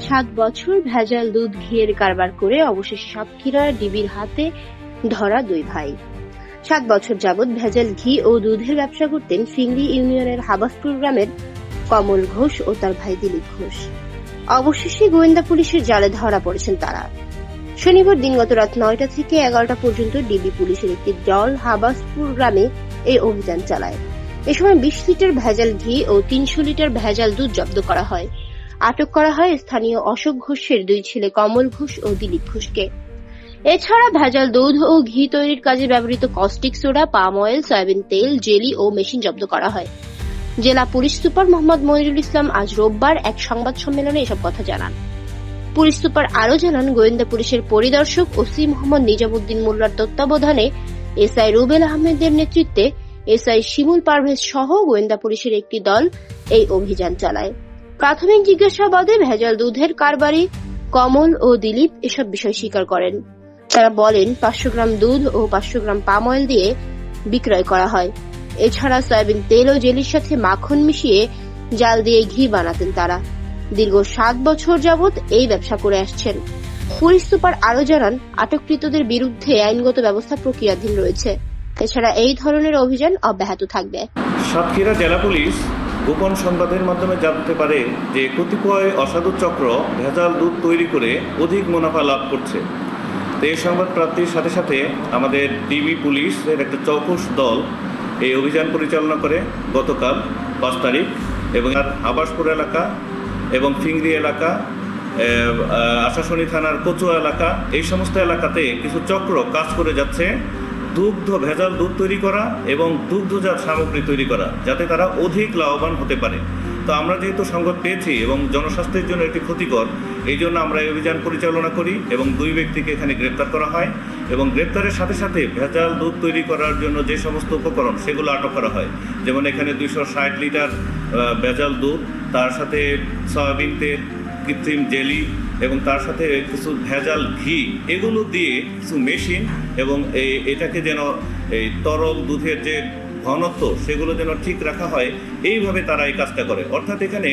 7 বছর ভেজাল দুধ ঘিয়ের কারবার করে অবশেষে সাতক্ষীরা ডিবির হাতে ধরা 2 ভাই। 7 বছর যাবৎ ভেজাল ঘি ও দুধের ব্যবসা করতেন ফিংড়ি ইউনিয়নের হাবাসপুর গ্রামের কমল ঘোষ ও তার ভাই দিলীপ ঘোষ। অবশেষে গোয়েন্দা পুলিশের জালে ধরা পড়েছেন তারা। শনিবার দিনগত রাত 9টা থেকে 11টা পর্যন্ত ডিবি পুলিশের একটি দল হাবাসপুর গ্রামে এই অভিযান চালায়। এ সময় 20 লিটার ভেজাল ঘি ও 300 লিটার ভেজাল দুধ জব্দ করা হয়। আটক করা হয় স্থানীয় অশোক ঘোষের 2 ছেলে কমল ঘোষ ও দিলীপ ঘোষকে। এছাড়া ভেজাল দুধ ও ঘি তৈরির কাজে ব্যবহৃত caustic soda, palm oil, soybean তেল, জেলি ও মেশিন জব্দ করা হয়। জেলা পুলিশ সুপার মোহাম্মদ মনিরুল ইসলাম আজ রোববার এক সংবাদ সম্মেলনে এসব কথা জানান। পুলিশ সুপার আরও জানান, গোয়েন্দা পুলিশের পরিদর্শক ওসি মোহাম্মদ নিজামুদ্দিন মোল্লার তত্ত্বাবধানে এসআই রুবেল আহমেদের নেতৃত্বে এসআই শিমুল পারভেজ সহ গোয়েন্দা পুলিশের একটি দল এই অভিযান চালায়। প্রাথমিক জিজ্ঞাসাবাদে ভেজাল দুধের কারবারি কমল ও দিলীপ এসব বিষয় স্বীকার করেন। তারা বলেন 500 গ্রাম দুধ ও 500 গ্রাম পাম অয়েল দিয়ে বিক্রয় করা হয়। এছাড়া সয়াবিন তেল ও জেলির সাথে মাখন মিশিয়ে জাল দিয়ে ঘি বানাতেন তারা। দীর্ঘ 7 বছর যাবৎ এই ব্যবসা করে আসছেন। পুলিশ সুপার আরও জানান, আটককৃতদের বিরুদ্ধে আইনগত ব্যবস্থা প্রক্রিয়াধীন রয়েছে। এছাড়া এই ধরনের অভিযান অব্যাহত থাকবে। সাতক্ষীরা জেলা পুলিশ গোপন সংবাদের মাধ্যমে জানতে পারে যে কতিপয় অসাধু চক্র ভেজাল দুধ তৈরি করে অধিক মুনাফা লাভ করছে। এই সংবাদ প্রাপ্তির সাথে সাথে আমাদের ডিবি পুলিশের একটা চৌকস দল এই অভিযান পরিচালনা করে গতকাল 5 তারিখ এবং হাবাসপুর এলাকা এবং ফিংড়ি এলাকা, আশাশুনি থানার কচুয়া এলাকা, এই সমস্ত এলাকাতে কিছু চক্র কাজ করে যাচ্ছে ভেজাল দুধ তৈরি করা এবং দুগ্ধজাত সামগ্রী তৈরি করা, যাতে তারা অধিক লাভবান হতে পারে। তো আমরা যেহেতু সংবাদ পেয়েছি এবং জনস্বাস্থ্যের জন্য এটি ক্ষতিকর, এই জন্য আমরা এই অভিযান পরিচালনা করি এবং 2 ব্যক্তিকে এখানে গ্রেপ্তার করা হয় এবং গ্রেপ্তারের সাথে সাথে ভেজাল দুধ তৈরি করার জন্য যে সমস্ত উপকরণ সেগুলো আটক করা হয়। যেমন এখানে 260 লিটার ভেজাল দুধ, তার সাথে সয়াবিন তেল, কৃত্রিম জেলি এবং তার সাথে কিছু ভেজাল ঘি, এগুলো দিয়ে কিছু মেশিন এবং এটাকে যেন এই তরল দুধের যে ঘনত্ব সেগুলো যেন ঠিক রাখা হয়, এইভাবে তারা এই কাজটা করে। অর্থাৎ এখানে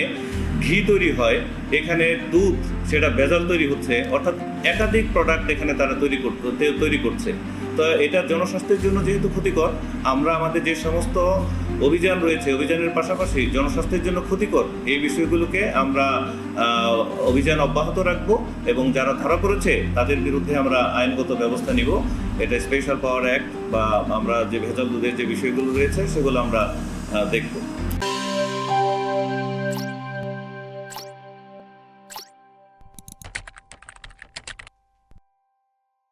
ঘি তৈরি হয়, এখানে দুধ সেটা ভেজাল তৈরি হচ্ছে, অর্থাৎ একাধিক প্রোডাক্ট এখানে তারা তৈরি করছে। তো এটা জনস্বাস্থ্যের জন্য যেহেতু ক্ষতিকর, আমরা আমাদের যে সমস্ত অভিযান রয়েছে অভিযানের পাশাপাশি জনস্বাস্থ্যের জন্য ক্ষতিকর এই বিষয়গুলোকে আমরা অভিযান অব্যাহত রাখবো এবং যারা ধরা পড়েছে তাদের বিরুদ্ধে আমরা আইনগত ব্যবস্থা নিব। এটা স্পেশাল পাওয়ার অ্যাক্ট বা আমরা যে ভেজাল দুধের যে বিষয়গুলো রয়েছে সেগুলো আমরা দেখব।